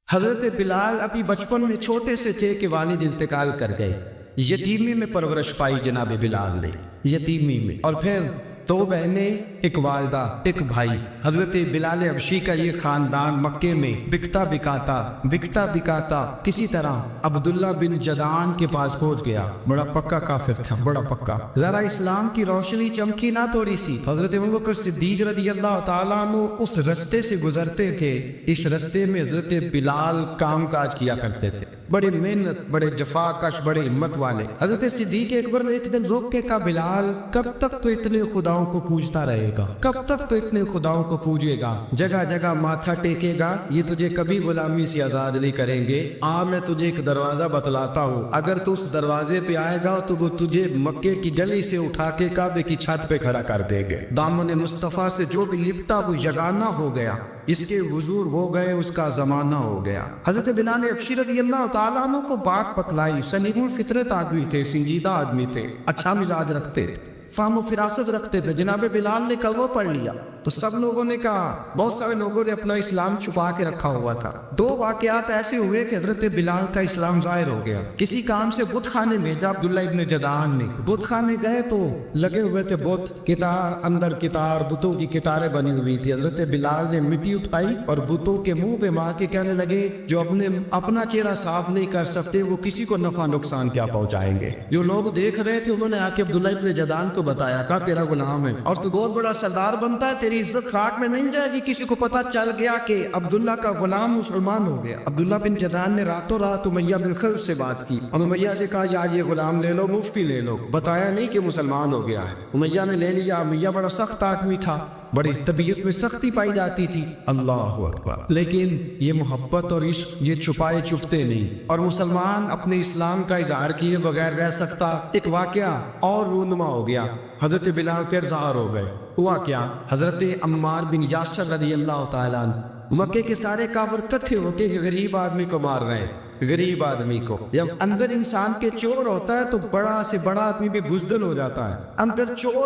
حضرت بلال ابھی بچپن میں چھوٹے سے تھے کہ والد انتقال کر گئے. یتیمی میں پرورش پائی جناب بلال نے، یتیمی میں. اور پھر دو بہنیں، ایک والدہ، ایک بھائی. حضرت بلال حبشی کا یہ خاندان مکے میں بکتا بکاتا کسی طرح عبداللہ بن جدعان کے پاس پہنچ گیا. بڑا پکا کافر تھا، بڑا پکا. ذرا اسلام کی روشنی چمکی نہ تھوڑی سی. حضرت ابوبکر صدیق رضی اللہ تعالیٰ عنہ اس رستے سے گزرتے تھے. اس رستے میں حضرت بلال کام کاج کیا کرتے تھے، بڑے محنت، بڑے جفا کش، بڑے ہمت والے. حضرت صدیق اکبر نے ایک دن روک کے کہا، بلال کب تک تو اتنے خداؤں کو پوجتا رہے گا؟ کب تک تو اتنے خداؤں کو پوجے گا، جگہ جگہ ماتھا ٹیکے گا؟ یہ تجھے کبھی غلامی سے آزاد نہیں کریں گے. میں تجھے ایک دروازہ بتلاتا ہوں، اگر تو اس دروازے پہ آئے گا تو وہ تجھے مکے کی گلی سے اٹھا کے کعبے کی چھت پہ کھڑا کر دیں گے. دامن مصطفیٰ سے جو بھی لپٹا وہ یگانہ ہو گیا، اس کے حضور ہو گئے، اس کا زمانہ ہو گیا. حضرت بلال حبشی رضی اللہ تعالیٰ عنہ کو بات پتلائی. سلیم الفطرت آدمی تھے، سنجیدہ آدمی تھے، اچھا مزاج رکھتے تھے، فہم و فراست رکھتے تھے. جناب بلال نے کلمہ پڑھ لیا تو سب لوگوں نے کہا، بہت سارے لوگوں نے اپنا اسلام چھپا کے رکھا ہوا تھا. دو واقعات ایسے ہوئے کہ حضرت بلال کا اسلام ظاہر ہو گیا. کسی کام سے بت خانے بھیجا عبداللہ ابن جدعان نے. بت خانے گئے تو لگے ہوئے تھے بت، کتار اندر کتار، بتوں کی کتاریں بنی ہوئی تھی. حضرت بلال نے مٹی اٹھائی اور بتوں کے منہ پہ مار کے کہنے لگے، جو اپنا چہرہ صاف نہیں کر سکتے وہ کسی کو نفع نقصان کیا پہنچائیں گے. جو لوگ دیکھ رہے تھے انہوں نے آ کے عبداللہ ابن جدعان کو بتایا، کہا تیرا غلام ہے اور تو بہت بڑا سردار بنتا ہے، تیری عزت خاک میں نہیں جائے گی. کسی کو پتا چل گیا کہ عبداللہ کا غلام مسلمان ہو گیا. عبداللہ بن جدعان نے راتوں رات امیہ بن خلف سے بات کی اور امیہ سے کہا، یار یہ غلام لے لو، مفتی لے لو. بتایا نہیں کہ مسلمان ہو گیا ہے. امیہ نے لے لیا. امیہ بڑا سخت آدمی تھا، بڑی طبیعت میں سختی پائی جاتی تھی. اللہ اکبر. لیکن یہ محبت اور عشق یہ چھپائے چھپتے نہیں، اور مسلمان اپنے اسلام کا اظہار کیے بغیر رہ سکتا. ایک واقعہ اور رونما ہو گیا. حضرت بلال کے ظاہر ہو گئے. ہوا کیا؟ حضرت عمار بن یاسر رضی اللہ تعالیٰ عنہ، مکے کے سارے کافر اکٹھے ہوتے کہ غریب آدمی کو مار رہے ہیں. غریب آدمی کو جب اندر انسان کے چور ہوتا ہے تو بڑا سے بڑا آدمی بھی بزدل ہو جاتا ہے.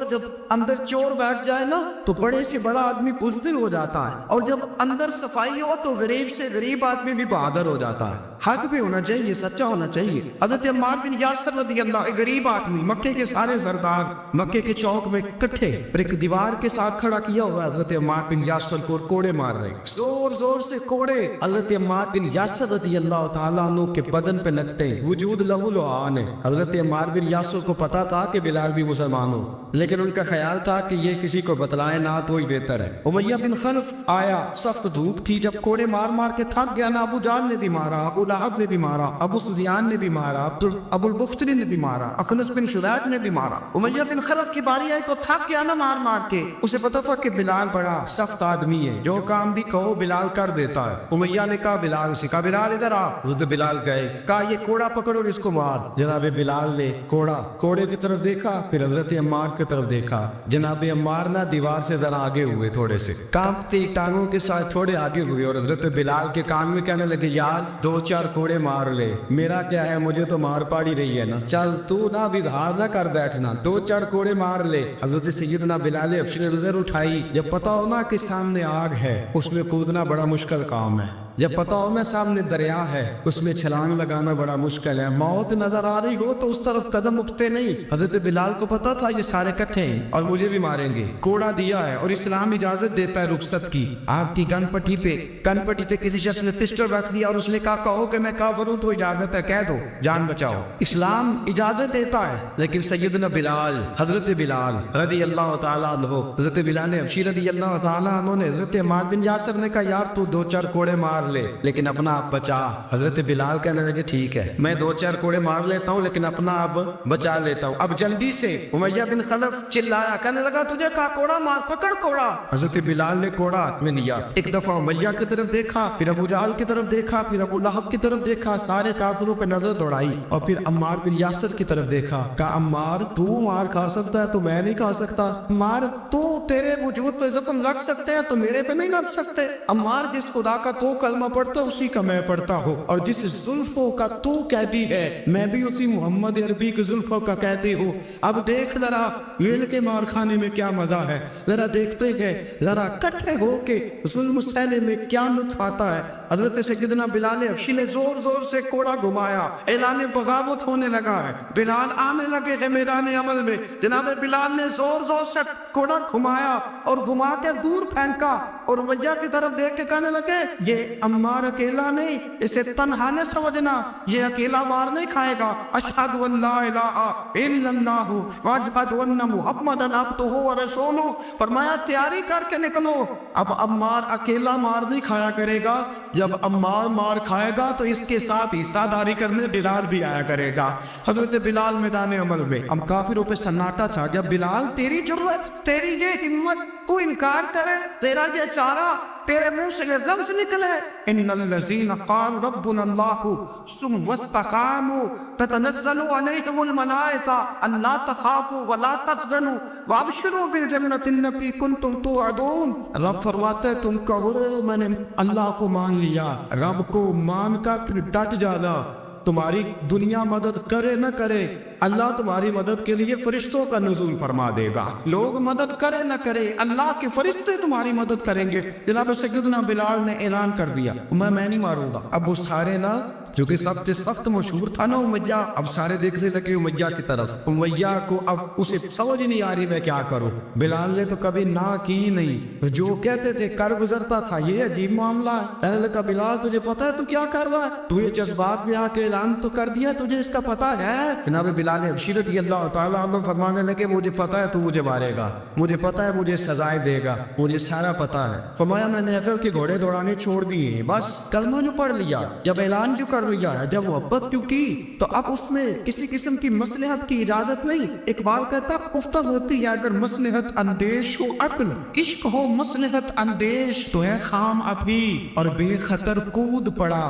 جب اندر چور بیٹھ جائے نا تو بڑے سے بڑا آدمی بزدل ہو جاتا ہے، اور جب اندر صفائی ہو تو غریب سے غریب آدمی بھی بہادر ہو جاتا ہے. حق بھی ہونا چاہیے، سچا ہونا چاہیے. حضرت عمار بن یاسر رضی اللہ، ایک غریب آدمی، مکے کے سارے سردار مکے کے چوک میں اکٹھے اور ایک دیوار کے ساتھ کھڑا کیا ہوا. حضرت عمار بن یاسر کو کوڑے مار رہے، زور زور سے کوڑے. حضرت عمار بن یاسر رضی اللہ تعالیٰ عنہ کے بدن پہ لگتے ہیں، وجود لہو لعان ہے. حضرت عمار بن یاسر کو پتا تھا کہ بلال بھی مسلمان ہو، لیکن ان کا خیال تھا کہ یہ کسی کو بتلائے نہ تو ہی بہتر ہے. امیہ بن خلف آیا، سخت دھوپ تھی، جب کوڑے مار مار کے تھک گیا نا، ابو جہل نے بھی مارا، ابو لہب نے بھی مارا، ابو سفیان نے بھی مارا، ابو البختری نے بھی مارا، اخنس بن شداد نے بھی مارا. امیہ بن خلف کی باری آئی تو تھک گیا نا مار مار کے. اسے پتا تھا کہ بلال بڑا سخت آدمی ہے، جو کام بھی کہو بلال کر دیتا ہے. امیہ نے کہا بلال سے، کہا بلال ادھر آ. حضرت بلال گئے، کہا یہ کوڑا پکڑو اور اس کو مار. جناب بلال نے کوڑے کی طرف دیکھا، پھر حضرت عمار کی طرف دیکھا. جناب عمار نہ دیوار سے ذرا آگے ہوئے، تھوڑے سے کانپتی ٹانگوں کے ساتھ تھوڑے آگے ہوئے، اور حضرت بلال کے کان میں کہنے لگے، یار دو چار کوڑے مار لے، میرا کیا ہے، مجھے تو مار پاڑی رہی ہے نا، چل تو نہ بھی اظہار نہ کر بیٹھنا، دو چار کوڑے مار لے. حضرت سیدنا بلال حبشی نے نظر اٹھائی. جب پتا ہو نا کہ سامنے آگ ہے، اس میں کودنا بڑا مشکل کام ہے. جب پتا ہو نا سامنے دریا ہے، اس میں چھلانگ لگانا بڑا مشکل ہے. موت نظر آ رہی ہو تو اس طرف قدم اٹھتے نہیں. حضرت بلال کو پتا تھا یہ سارے کٹھے ہیں اور مجھے بھی ماریں گے. کوڑا دیا ہے اور اسلام اجازت دیتا ہے رخصت کی. آپ کی کن پٹی پہ کسی شخص نے پسٹل رکھ دیا اور اس نے کہا، کہو کہ میں کافر ہوں تو اجازت ہے، کہہ دو، جان بچاؤ. اسلام اجازت دیتا ہے. لیکن سیدنا بلال، حضرت بلال رضی اللہ تعالیٰ عنہ، حضرت بلال حبشی رضی اللہ تعالیٰ عنہ نے حضرت عمار بن یاسر نے کہا، یار تو دو چار کوڑے مار لے لیکن اپنا آپ بچا. حضرت بلال کہنے لگے، ٹھیک ہے میں دو چار کوڑے مار لیتا ہوں لیکن اپنا اب بچا لیتا ہوں. اب جلدی سے امیہ بن خلف چلایا، کہنے لگا، تجھے کہا کوڑا مار، پکڑ کوڑا. حضرت بلال نے کوڑا ہاتھ میں لیا، ایک دفعہ امیہ کی طرف دیکھا، پھر ابو جہل کی طرف دیکھا، پھر ابو لہب کی طرف دیکھا، سارے کافروں پہ نظر دوڑائی، اور پھر عمار بن یاسر کی طرف دیکھا. کہا، عمار تو مار کھا سکتا ہے تو میں نہیں کھا سکتا. عمار تو تیرے وجود پہ زخم لگ سکتے ہیں تو میرے پہ نہیں لگ سکتے. عمار جس خدا کا تو کلمہ پڑھتا اسی کا میں پڑھتا ہوں، اور جس زلفوں کا تو قیدی ہے میں بھی اسی محمد عربی کے زلفوں کا قیدی ہوں. اب دیکھ ذرا مل کے مار کھانے میں کیا مزہ ہے، ذرا دیکھتے ہیں، ذرا اکٹھے ہو کے ظلم سہنے میں کیا لطف آتا ہے. حضرت سیدنا بلال حبشی نے زور زور سے کوڑا گھمایا، اعلان بغاوت ہونے لگا ہے، بلال آنے لگے ہیں میدان عمل میں۔ جناب بلال نے زور زور سے کوڑا گھمایا اور گھما کے دور پھینکا اور امیہ کی طرف دیکھ کے کہنے لگے یہ عمار اکیلا نہیں، اسے تنہا نہ سمجھنا، یہ اکیلا مار نہیں کھائے گا۔ اشہد ان لا الہ الا اللہ واشہد ان محمدا عبدہ ورسولہ، فرمایا تیاری کر کے نکلو، اب عمار اکیلا مار نہیں کھایا کرے گا، جب عمار مار کھائے گا تو اس کے ساتھ حصہ داری کرنے بلال بھی آیا کرے گا۔ حضرت بلال میدان عمل میں، اب کافروں پہ سناٹا تھا، جب بلال تیری جرأت، تیری یہ ہمت، تو انکار کرے، تیرا یہ چارہ، تیرے منہ سے یہ لفظ نکلے ان الذین قالوا ربنا اللہ ثم استقاموا تتنزل علیہم الملائکہ الا تخافوا ولا تحزنوا وابشروا بالجنۃ التي کنتم توعدون۔ رب فرماتے ہیں تم کہو میں نے اللہ کو مان لیا، رب کو مان کر پھر ڈٹ جانا، تمہاری دنیا مدد کرے نہ کرے، اللہ تمہاری مدد کے لیے فرشتوں کا نزول فرما دے گا، لوگ مدد کرے نہ کرے اللہ کے فرشتے تمہاری مدد کریں گے۔ جناب سیدنا بلال نے اعلان کر دیا میں نہیں ماروں گا۔ اب وہ سارے نا جو کہ سب سے سخت مشہور تھا نا امیہ، اب سارے دیکھنے لگے امیہ کی طرف، امیہ کو اب اسے سمجھ نہیں آ رہی میں کیا کروں۔ بلال نے تو کبھی نہ کی نہیں، جو کہتے تھے کر گزرتا تھا، یہ عجیب معاملہ ہے۔ کہنے لگا بلال تجھے پتا ہے تو کیا کر رہا ہے، تو یہ جذبات میں آ کے اعلان تو کر دیا، تجھے اس کا پتا ہے؟ جناب بلال حبشی رضی اللہ تعالیٰ عنہ فرمانے لگے مجھے پتا ہے تو مجھے مارے گا، مجھے پتا ہے مجھے سزائیں دے گا، مجھے سارا پتا ہے۔ فرمایا میں نے عقل کے گھوڑے دوڑانے چھوڑ دیے، بس کلمہ جو پڑھ لیا، جب اعلان جو کر لیا ہے، جب محبت جو کی تو اب اس میں کسی قسم کی مصلحت کی اجازت نہیں۔ اقبال کہتا افتاد ہوتی ہے اگر مصلحت اندیش ہو عقل، عشق ہو مصلحت اندیش تو ہے خام ابھی اور بے خطر کود پڑا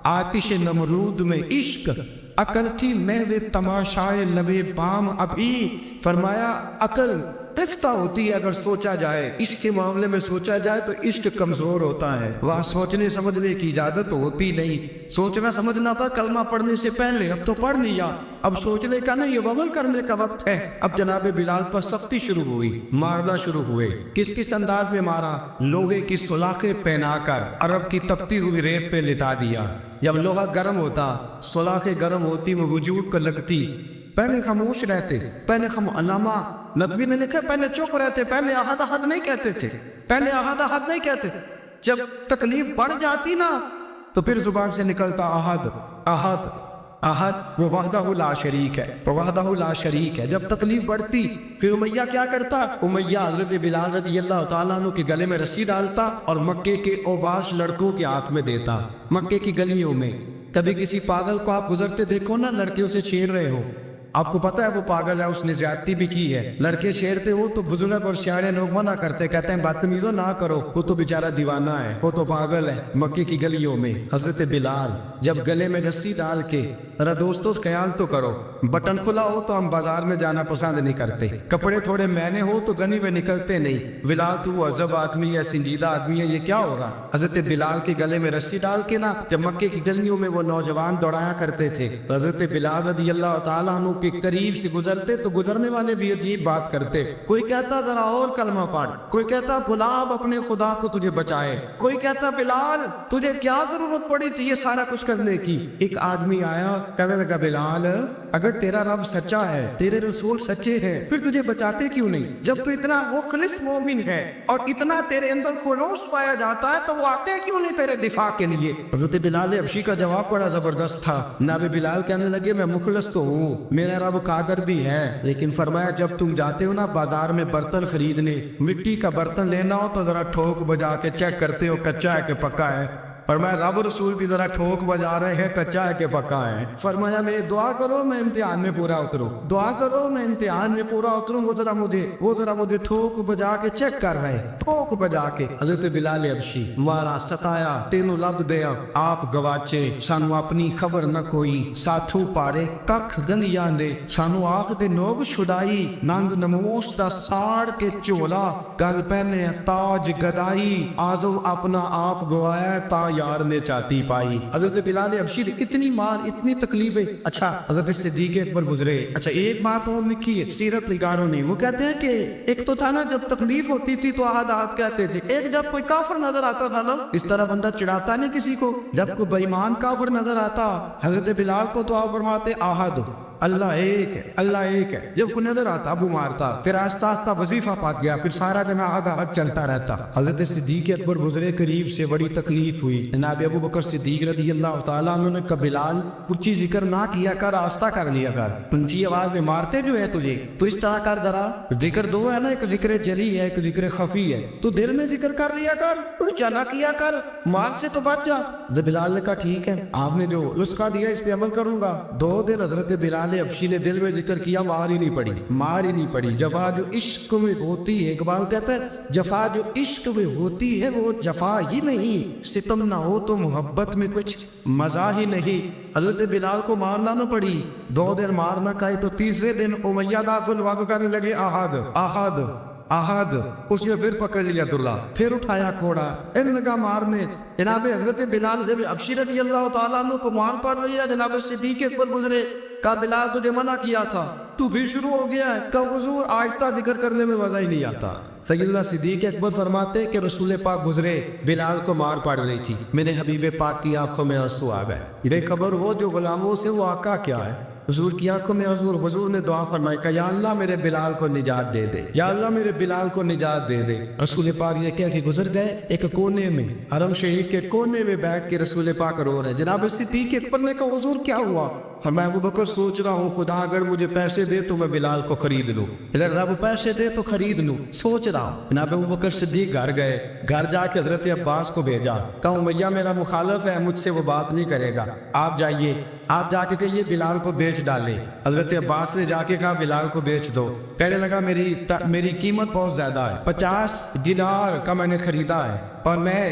آتش نمرود میں عشق، عقل تھی محو تماشائے لبے بام ابھی۔ فرمایا عقل پختہ ہوتی ہے اگر سوچا جائے، عشق کے معاملے میں سوچا جائے تو عشق کمزور ہوتا ہے، وہاں سوچنے سمجھنے کی اجازت ہوتی نہیں۔ سوچنا سمجھنا تھا کلمہ پڑھنے سے پہلے، اب تو پڑھ لیا، اب سوچنے کا نہیں، عمل کرنے کا وقت ہے۔ اب جناب بلال پر سختی شروع ہوئی، مارنا شروع ہوئے۔ کس کس انداز میں مارا؟ لوہے کی سلاخیں پہنا کر عرب کی تپتی ہوئی ریت پہ لٹا دیا۔ جب لوہا گرم ہوتا، سلاخیں گرم ہوتی، وہ وجود کو لگتی، پہلے خاموش رہتے، پہلے علامہ نبوی نے لکھا پہلے چپ رہتے، پہلے احد احد نہیں کہتے تھے، پہلے احد احد نہیں کہتے تھے، جب تکلیف بڑھ جاتی نا تو پھر زبان سے نکلتا احد احد احد، وہ وحدہ لا شریک ہے، وہ وحدہ لا شریک ہے۔ جب تکلیف بڑھتی پھر امیہ کیا کرتا؟ امیہ حضرت بلال رضی اللہ تعالیٰ عنہ کے گلے میں رسی ڈالتا اور مکے کے اوباش لڑکوں کے ہاتھ میں دیتا، مکے کی گلیوں میں۔ کبھی کسی پاگل کو آپ گزرتے دیکھو نا، لڑکے اسے چھیڑ رہے ہو، آپ کو پتا ہے وہ پاگل ہے، اس نے زیادتی بھی کی ہے، لڑکے چھیڑتے ہو تو بزرگ اور سیانے لوگ منع کرتے، کہتے ہیں بدتمیزوں نہ کرو، وہ تو بیچارہ دیوانہ ہے، وہ تو پاگل ہے۔ مکے کی گلیوں میں حضرت بلال جب گلے میں رسی ڈال کے، ذرا دوستوں خیال تو کرو، بٹن کھلا ہو تو ہم بازار میں جانا پسند نہیں کرتے، کپڑے تھوڑے مہنگے ہو تو گلی میں نکلتے نہیں۔ بلال تو وہ عذب آدمی ہے، سنجیدہ آدمی ہے، یہ کیا ہو رہا؟ حضرت بلال کے گلے میں رسی ڈال کے نا جب مکے کی گلیوں میں وہ نوجوان دوڑایا کرتے تھے، حضرت بلال رضی اللہ تعالیٰ عنہ کے قریب سے گزرتے تو گزرنے والے بھی عجیب بات کرتے، کوئی کہتا ذرا اور کلمہ پڑھ، کوئی کہتا گلاب اپنے خدا کو تجھے بچائے، کوئی کہتا بلال تجھے کیا ضرورت پڑی تھی یہ سارا کچھ کرنے کی۔ ایک آدمی آیا کہنے لگا بلال اگر تیرا رب سچا ہے، تیرے رسول سچے ہیں، پھر تجھے بچاتے کیوں نہیں؟ جب تو اتنا مخلص مومن ہے اور اتنا تیرے اندر خلوص پایا جاتا ہے تو وہ آتے کیوں نہیں تیرے دفاع کے لیے؟ حضرت بلال حبشی کا جواب بڑا زبردست تھا۔ نبی بلال کہنے لگے میں مخلص تو ہوں، میرا رب قادر بھی ہے، لیکن فرمایا جب تم جاتے ہو نا بازار میں برتن خریدنے، مٹی کا برتن لینا ہو تو ذرا ٹھوک بجا کے چیک کرتے ہو کچا ہے کہ پکا ہے۔ فرمایا رب رسول بھی ذرا ٹھوک بجا رہے ہیں کچا ہے کہ پکا ہے۔ فرمایا میں دعا کرو میں امتحان میں پورا اتروں، دعا کرو میں امتحان میں پورا اتروں، وہ ذرا مجھے ٹھوک بجا کے چیک کر رہے ہیں، ٹھوک بجا کے۔ حضرت بلال حبشی مارا ستایا تینوں لب دیا آپ گواچے، سانو اپنی خبر نہ کوئی، ساتھو پارے ککھ گلیاں دے، سانو آخ دے نوگ چھڑائی، ننگ نموس دا ساڑ کے چولا، گل پہنے تاج گدائی، آزو اپنا آپ گوایا تا یار نے چاہتی پائی. حضرت بلال حبشی اتنی مار اتنی تکلیفیں. اچھا حضرت صدیق اکبر گزرے. اچھا ایک بات اور لکھی ہے سیرت نگاروں نے, وہ کہتے ہیں کہ ایک تو تھا نا جب تکلیف ہوتی تھی تو احد کہتے تھے, ایک جب کوئی کافر نظر آتا تھا نا اس طرح بندہ چڑھاتا نہیں کسی کو, جب کوئی بے ایمان کافر نظر آتا حضرت بلال کو تو آپ فرماتے احد اللہ ایک ہے, اللہ ایک ہے. جب کوئی نظر آتا ابو مارتا, پھر آہستہ آہستہ وظیفہ پاک گیا, پھر سارا دن احد چلتا رہتا. حضرت صدیق اکبر گزرے قریب سے, بڑی تکلیف ہوئی. جناب ابو بکر صدیق رضی اللہ تعالیٰ عنہ نے کہا بلال اونچی ذکر نہ کیا کر, آہستہ کر لیا کر, اونچی آواز میں مارتے جو ہے تجھے تو اس طرح کر ذرا. ذکر دو ہے نا, ایک ذکر جلی ہے ایک ذکر خفی ہے, تو دل میں ذکر کر لیا کر, اونچا نہ کیا کر, مار سے تو بچ جا. بلال نے کہا ٹھیک ہے آپ نے جو نسخہ دیا اس پہ عمل کروں گا. 2 دن حضرت بلال حبشی نے دل میں ذکر کیا, مار ہی نہیں پڑی, مار ہی نہیں پڑی. جفا جو عشق میں ہوتی ہے, اقبال کہتا ہے جفا جو عشق میں ہوتی ہے وہ جفا ہی نہیں, ستم نہ ہو تو محبت میں کچھ مزہ ہی نہیں. حضرت بلال کو مارنا نہ پڑی, 2 دن مار نہ کھائے تو تیسرے دن امیہ داخل واقع کرنے لگے احد احد احد. اس نے پھر پکڑ لیا دلہ, پھر اٹھایا کوڑا, ان لگا مارنے. جناب حضرت بلال جب حبشی رضی اللہ تعالیٰ عنہ کو مار پڑ رہی ہے, جناب صدیق اکبر گزرے. کہا بلال تجھے منع کیا تھا, تو بھی شروع ہو گیا ہے. کہا حضور آہستہ ذکر کرنے میں مزہ ہی نہیں آتا. سیدنا صدیق اکبر فرماتے کہ رسول پاک گزرے, بلال کو مار پڑ رہی تھی, میرے حبیب پاک کی آنکھوں میں آنسو آ گئے. بے خبر ہو جو غلاموں سے وہ آقا کیا ہے. حضور کی آنکھوں میں حضور نے دعا فرمائی کہ یا اللہ میرے بلال کو نجات دے دے, یا اللہ میرے بلال کو نجات دے دے. رسول پاک یہ کہہ کے گزر گئے. ایک کونے میں حرم شریف کے کونے میں بیٹھ کے رسول پاک رو رہے. جناب صدیق اکبر نے کہا حضور کیا ہوا؟ میں ابو بکر سوچ رہا ہوں خدا اگر مجھے پیسے دے تو میں بلال کو خرید لوں, اگر رب پیسے دے تو خرید لوں, سوچ رہا ہوں. جناب ابو بکر صدیق گھر گئے, گھر جا کے حضرت عباس کو بھیجا, کہا امیہ میرا مخالف ہے, مجھ سے وہ بات نہیں کرے گا, آپ جائیے, آپ جا کے کہیے بلال کو بیچ ڈالے. حضرت عباس نے جا کے کہا بلال کو بیچ دو. کہنے لگا میری قیمت بہت زیادہ ہے, 50 دینار کا میں نے خریدا ہے اور میں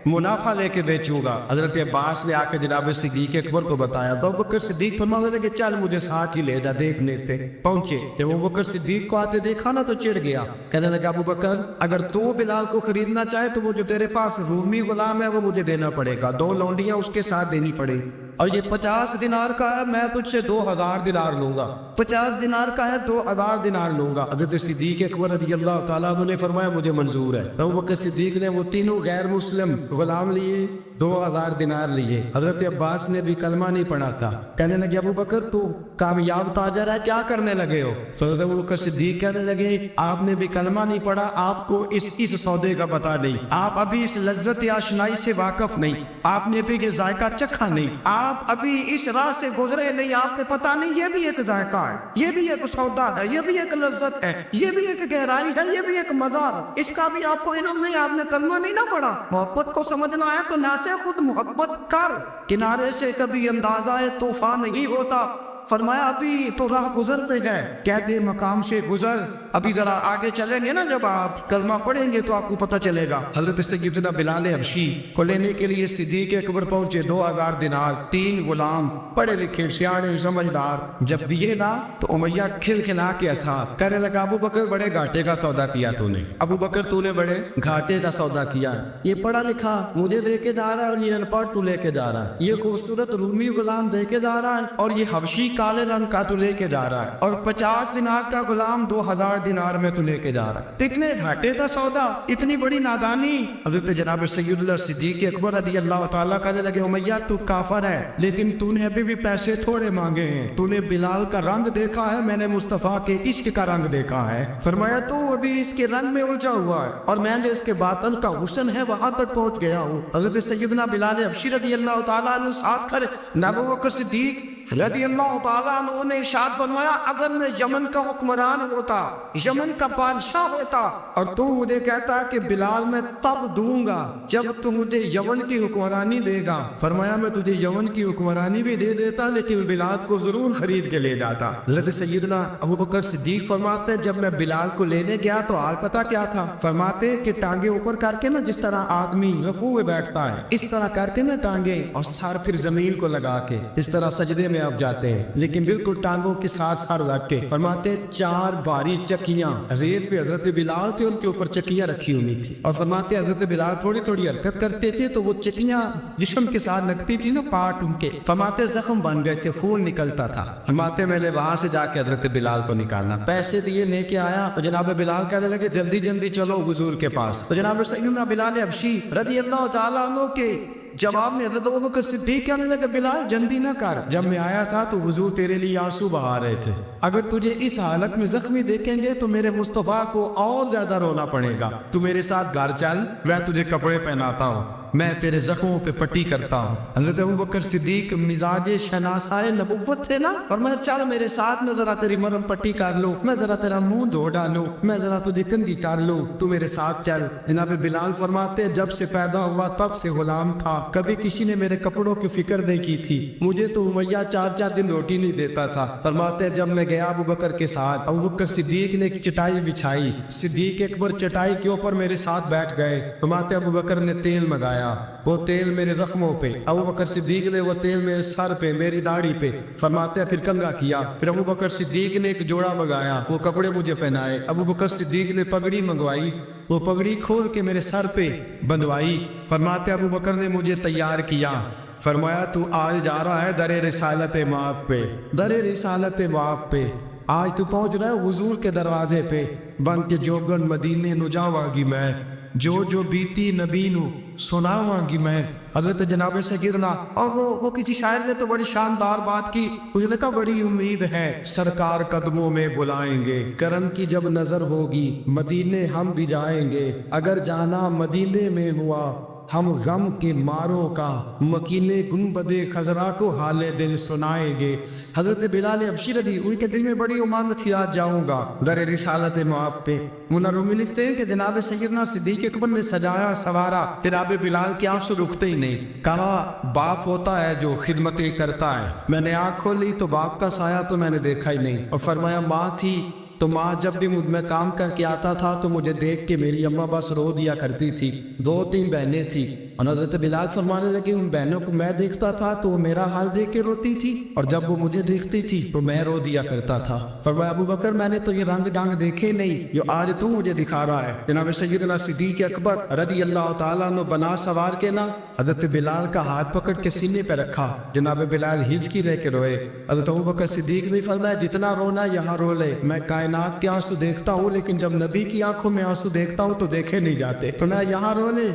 منافع لے کے بیچوں گا. حضرت عباس نے آ کے جناب صدیق اکبر کو بتایا تو ابو بکر صدیق فرمانے لگے چل مجھے ساتھ ہی لے جا, دیکھ لیتے. پہنچے, جب ابو بکر صدیق کو آتے دیکھا نا تو چڑ گیا. کہنے لگا ابو بکر اگر تو بلال کو خریدنا چاہے تو وہ جو تیرے پاس رومی غلام ہے وہ مجھے دینا پڑے گا, 2 لونڈیاں اس کے ساتھ دینی پڑے گی, اور یہ 50 دینار کا ہے, میں تجھ سے 2000 دینار لوں گا. 50 دینار کا ہے 2000 دینار لوں گا. حضرت صدیق اکبر رضی اللہ تعالیٰ عنہ نے فرمایا مجھے منظور ہے. تو ابو بکر صدیق نے وہ تینوں غیر مسلم غلام لیے, 2000 دینار لیے. حضرت عباس نے بھی کلمہ نہیں پڑھا تھا. کہنے لگے ابو بکر تو کامیاب تاجر ہے, کیا کرنے لگے ہو؟ حضرت ابو بکر صدیق کہنے لگے آپ نے بھی کلمہ نہیں پڑھا, آپ کو اس سودے کا پتہ نہیں, آپ ابھی اس لذت آشنائی سے واقف نہیں, آپ نے بھی یہ ذائقہ چکھا نہیں, آپ ابھی اس راہ سے گزرے نہیں, آپ کو پتہ نہیں یہ بھی ایک ذائقہ ہے, یہ بھی ایک سودا ہے, یہ بھی ایک لذت ہے, یہ بھی ایک گہرائی ہے, یہ بھی ایک مزہ ہے, اس کا بھی آپ کو علم نہیں, آپ نے کلمہ نہیں نہ پڑھا. محبت کو سمجھنا ہے تو نہ سے خود محبت کر, کنارے سے کبھی اندازہ طوفان نہیں ہوتا. فرمایا ابھی تو راہ گزر پہ گئے, کہتے مقام سے گزر, ابھی ذرا آگے چلیں گے نا, جب آپ کلمہ پڑھیں گے تو آپ کو پتہ چلے گا. حضرت سیدنا بلال حبشی کو لینے کے لیے صدیق اکبر پہنچے, 2000 دینار, 3 غلام, پڑھے لکھے سیانے سمجھدار. جب دیے نا تو امیہ کھل کھلا کے ہنسا, کہنے لگا ابو بکر بڑے گھاٹے کا سودا کیا تو نے, ابو بکر تو نے بڑے گھاٹے کا سودا کیا. یہ پڑھا لکھا مجھے دے کے جا رہا ہے اور یہ ان پڑھ تو لے کے جا رہا ہے, یہ خوبصورت رومی غلام دے کے جا رہا ہے اور یہ حبشی کالے رنگ کا تو لے کے جا رہا ہے, اور 50 دینار کا غلام 2000 دینار میں تو لے کے جا رہا ہے. اتنے گھاٹے کا سودا, اتنی بڑی نادانی. حضرت جناب سیدنا صدیق اکبر رضی اللہ تعالیٰ کہنے لگے امیہ تو کافر ہے, لیکن تو نے ابھی بھی پیسے تھوڑے مانگے ہیں, تو نے بلال کا رنگ دیکھا ہے, میں نے مصطفیٰ کے عشق کا رنگ دیکھا ہے. فرمایا تو ابھی اس کے رنگ میں الجھا ہوا ہے, اور میں نے اس کے باطن کا حسن ہے وہاں تک پہنچ گیا ہوں. حضرت سیدنا بلال حبشی رضی اللہ تعالیٰ عنہ ساتھ کھڑے, ابو بکر صدیق رضی اللہ تعالیٰ عنہ نے ارشاد فرمایا اگر میں یمن کا حکمران ہوتا, یمن کا بادشاہ ہوتا, اور تو مجھے کہتا کہ بلال میں تب دوں گا جب تو مجھے یمن کی حکمرانی دے گا, فرمایا میں تجھے یمن کی حکمرانی بھی دے دیتا لیکن بلال کو ضرور خرید کے لے جاتا. حضرت سیدنا ابو بکر صدیق فرماتے جب میں بلال کو لینے گیا تو حال پتہ کیا تھا؟ فرماتے کہ ٹانگیں اوپر کر کے نا, جس طرح آدمی رکوع میں بیٹھتا ہے اس طرح کر کے نا ٹانگیں, اور سر پھر زمین کو لگا کے اس طرح سجدے میں میں اب جاتے ہیں لیکن بالکل ٹانگوں کے ساتھ سر رکھ کے۔ فرماتے 4 بھاری چکیاں ریت پہ حضرت بلال تھے، ان کے اوپر چکیاں رکھی ہوئی تھی، اور فرماتے حضرت بلال تھوڑی تھوڑی حرکت کرتے تھے تو وہ چکیاں جسم کے ساتھ لگتی تھی نا، پارٹ ان کے، فرماتے زخم بن گئے تھے، خون نکلتا تھا۔ فرماتے میں نے وہاں سے جا کے حضرت بلال کو نکالنا، پیسے دیے لے کے آیا، تو جناب بلال کہنے لگے جلدی جلدی چلو حضور کے پاس۔ تو جناب سیدنا بلال حبشی رضی اللہ تعالیٰ عنہ کے جواب میں حضرت ابوبکر صدیق کہنے لگے بلال جلدی نہ کر، جب میں آیا تھا تو حضور تیرے لیے آنسو بہا رہے تھے، اگر تجھے اس حالت میں زخمی دیکھیں گے تو میرے مصطفیٰ کو اور زیادہ رونا پڑے گا، تو میرے ساتھ گھر چل، میں تجھے کپڑے پہناتا ہوں، میں تیرے زخموں پہ پٹی کرتا ہوں۔ حضرت ابوبکر صدیق مزاج شناسائے نبوت تھے نا، اور میں چل میرے ساتھ، میں ذرا تیری مرہم پٹی کر لوں، میں ذرا تیرا منہ دھو ڈالوں، میں ذرا تجھے کنگھی کر لوں، تو میرے ساتھ چل۔ جناب بلال فرماتے جب سے پیدا ہوا تب سے غلام تھا، کبھی کسی نے میرے کپڑوں کی فکر نہیں کی تھی، مجھے تو امیہ 4 دن روٹی نہیں دیتا تھا۔ فرماتے جب میں گیا ابوبکر کے ساتھ، ابوبکر صدیق نے ایک چٹائی بچھائی، صدیق اکبر چٹائی کے اوپر میرے ساتھ بیٹھ گئے۔ فرماتے ابوبکر نے تیل منگایا، وہ تیل میرے زخموں پہ، ابوبکر صدیق نے وہ تیل میرے سر پہ، میری داڑھی پہ، فرماتے پھر کنگھا کیا، پھر ابوبکر صدیق نے ایک جوڑا منگایا، وہ کپڑے مجھے پہنائے، ابوبکر صدیق نے پگڑی منگوائی، وہ پگڑی کھول کے میرے سر پہ بندھوائی، فرماتے ابوبکر نے مجھے تیار کیا، فرمایا تو آج جا رہا ہے در رسالت مآب پہ، در رسالت مآب پہ، آج تو پہنچ رہا ہے حضور کے دروازے پہ، بن کے جوگن مدینے نو جاواں گی میں، جو بیتی نبی نو سناواں گی میں۔ حضرت جناب سیدنا، اور وہ کسی شاعر نے تو بڑی شاندار بات کی، اس نے کہا بڑی امید ہے سرکار قدموں میں بلائیں گے، کرم کی جب نظر ہوگی مدینے ہم بھی جائیں گے، اگر جانا مدینے میں ہوا ہم غم کے ماروں کا، مکینے گنبد خضرا کو حال دل سنائیں گے۔ حضرت بلال حبشی رضی ان کے دل میں بڑی امنگ تھی آج جاؤں گا در رسالت مآب پہ۔ مولا رومی لکھتے ہیں کہ جناب سیدنا صدیق اکبر نے سجایا سوارا، جناب بلال کے آنسو رکتے ہی نہیں، کہا باپ ہوتا ہے جو خدمتیں کرتا ہے، میں نے آنکھ کھولی تو باپ کا سایہ تو میں نے دیکھا ہی نہیں، اور فرمایا ماں تھی تو ماں جب بھی میں کام کر کے آتا تھا تو مجھے دیکھ کے میری اماں بس رو دیا کرتی تھی، 2-3 بہنیں تھیں، اور حضرت بلال فرمانے لگے ان بہنوں کو میں دیکھتا تھا تو وہ میرا حال دیکھ کے روتی تھی، اور جب وہ مجھے دیکھتی تھی تو میں رو دیا کرتا تھا۔ فرمایا ابوبکر میں نے تو یہ رنگ ڈانگ دیکھے نہیں جو آج تو مجھے دکھا رہا ہے۔ جناب سیدنا صدیق اکبر رضی اللہ تعالیٰ عنہ بنا سوار کے نا حضرت بلال کا ہاتھ پکڑ کے سینے پہ رکھا، جناب بلال ہچکی رہ کے روئے۔ حضرت ابوبکر صدیق نے فرمایا جتنا رونا یہاں رو لے، میں کائنات کے آنسو دیکھتا ہوں لیکن جب نبی کی آنکھوں میں آنسو دیکھتا ہوں تو دیکھے نہیں جاتے، فرمایا یہاں رو لے،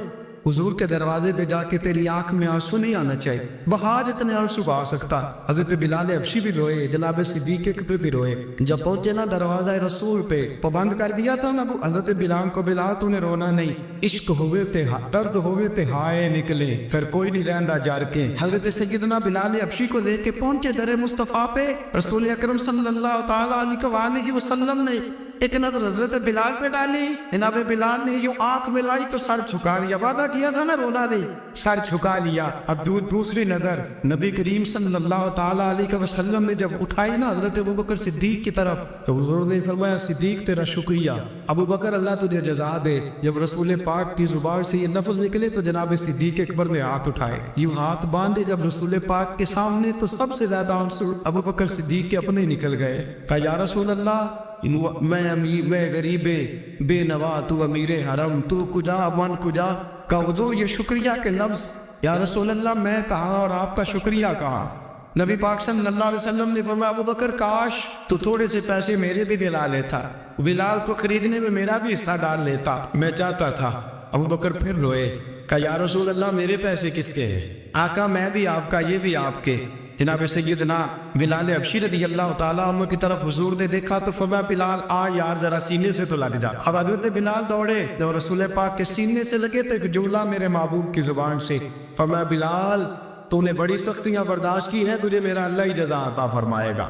حضور کے دروازے پہ جا کے تیری آنکھ میں آنسو نہیں آنا چاہیے، بہار اتنے آنسو بہا سکتا۔ حضرت بلال حبشی بھی روئے، جناب صدیق اکبر بھی روئے، جب پہنچے نا دروازہ رسول پہ پابند کر دیا تھا نا حضرت بلال کو، بلال تو نے رونا نہیں، عشق ہوئے تے درد ہوئے تے ہائے نکلے، پھر کوئی نہیں رہندا جار کے۔ حضرت سیدنا بلال حبشی کو لے کے پہنچے در مصطفیٰ پہ، رسول اکرم صلی اللہ تعالیٰ علیہ وسلم نے ایک نظر حضرت بلال پہ ڈالی، جناب بلال نے یوں آنکھ ملائی تو سر جھکا لیا، وعدہ کیا تھا نا رونا نہیں، سر جھکا لیا۔ اب دوسری نظر نبی کریم صلی اللہ تعالیٰ علیہ وسلم نے جب اٹھائی نا حضرت ابوبکر صدیق کی طرف تو حضور نے فرمایا صدیق تیرا شکریہ، ابوبکر اللہ تجھے جزا دے۔ جب رسول پاک کی زبان سے یہ لفظ نکلے تو جناب صدیق اکبر نے ہاتھ اٹھائے، یوں ہاتھ باندھے جب رسول پاک کے سامنے تو سب سے زیادہ آنسو ابوبکر صدیق کے اپنے نکل گئے۔ کہا یا رسول اللہ میں غریب بے نوا، تو امیر حرم، تو کجا من کجا، کا حضور یہ شکریہ کے لفظ، یا رسول اللہ میں کہاں اور آپ کا شکریہ کہاں؟ نبی پاک صلی اللہ علیہ وسلم نے فرمایا ابوبکر کاش تو تھوڑے سے پیسے میرے بھی دلا لیتا، بلال کو خریدنے میں میرا بھی حصہ ڈال لیتا، میں چاہتا تھا۔ ابوبکر پھر روئے، کہا یا رسول اللہ میرے پیسے کس کے ہیں؟ آقا میں بھی آپ کا، یہ بھی آپ کے۔ جناب سیدنا بلال حبشی رضی اللہ تعالیٰ عنہ کی طرف حضور نے دیکھا تو فرمایا بلال آ یار ذرا سینے سے تو لگ جا۔ اب حضرت بلال دوڑے، جب رسول پاک کے سینے سے لگے تو ایک جملہ میرے محبوب کی زبان سے، فرمایا بلال تو نے بڑی سختیاں برداشت کی ہیں، تجھے میرا اللہ ہی جزا عطا فرمائے گا۔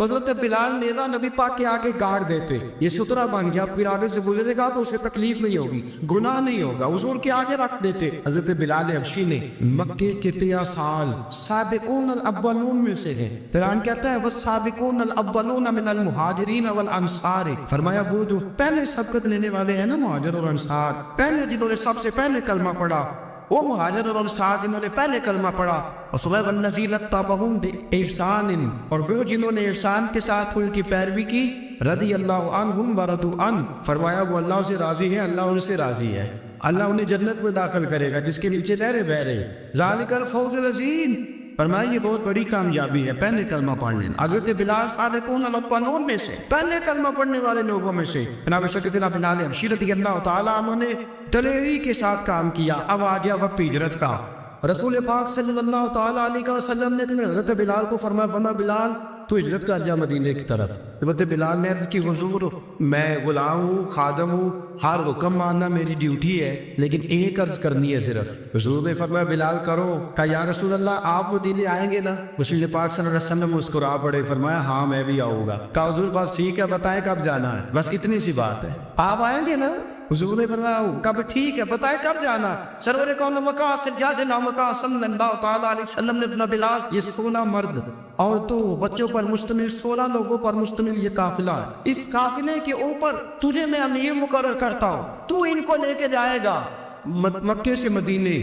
حضرت بلال نیزہ نبی پاک کے آگے گاڑ دیتے، یہ سترہ بن گیا، پھر آگے سے گزرے گا تو اسے تکلیف نہیں ہوگی، گناہ نہیں ہوگا، حضور کے آگے رکھ دیتے۔ حضرت بلال حبشی نے مکے کے 13 سال سابقون الاولون میں سے ہیں۔ قرآن کہتا ہے والسابقون الاولون من المہاجرین والانصار، فرمایا وہ جو پہلے سبقت لینے والے ہیں نا مہاجر اور انصار، پہلے جنہوں نے سب سے پہلے کلمہ پڑھا، وہ مہاجر اور انصار جنہوں نے پہلے کلمہ پڑھا، اور صبح والنزیل اتبعہم بإحسان، اور وہ جنہوں نے احسان کے ساتھ ان کی پیروی کی، رضی اللہ عنہم ورضوا عنہ، فرمایا وہ اللہ سے راضی ہے، اللہ ان سے راضی ہے، اللہ انہیں جنت میں داخل کرے گا جس کے نیچے نہریں بہہ رہی، ذالک الفوز العظیم، فرمایا یہ بہت بڑی کامیابی ہے پہلے کلمہ پڑھنے۔ حضرت بلال سابقون الاولون میں سے، پہلے کلمہ پڑھنے والے لوگوں میں سے۔ جناب سیدنا بلال حبشی رضی اللہ تعالیٰ عنہ نے دلیری کے ساتھ کام کیا۔ اب آ گیا وقت ہجرت کا۔ رسول پاک صلی اللہ تعالیٰ علیہ وسلم نے حضرت بلال کو فرمایا فرما بلال تو ہجرت کر جا مدینے کی طرف۔ حضرت بلال نے عرض کی حضور میں غلام ہوں، خادم ہوں، ہر حکم ماننا میری ڈیوٹی ہے، لیکن ایک عرض کرنی ہے صرف۔ حضور نے فرمایا بلال کرو۔ کہا یا رسول اللہ آپ مدینے آئیں گے نا؟ رسول پاک صلی اللہ علیہ وسلم مسکرا پڑے، فرمایا ہاں میں بھی آؤں گا۔ کہا حضور بس ٹھیک ہے بتائیں کب جانا ہے، بس اتنی سی بات ہے، آپ آئیں گے نا؟ حضور نے فرمایا کب ٹھیک ہے بتائیں کب جانا۔ سرور کون مکہ سجاد نامکہ صلی اللہ تعالیٰ علیہ وسلم نے اپنا بلال یہ 16 مرد عورتوں بچوں پر مشتمل 16 لوگوں پر مشتمل یہ قافلہ ہے، اس قافلے کے اوپر تجھے میں امیر مقرر کرتا ہوں، تو ان کو لے کے جائے گا مکے سے مدینے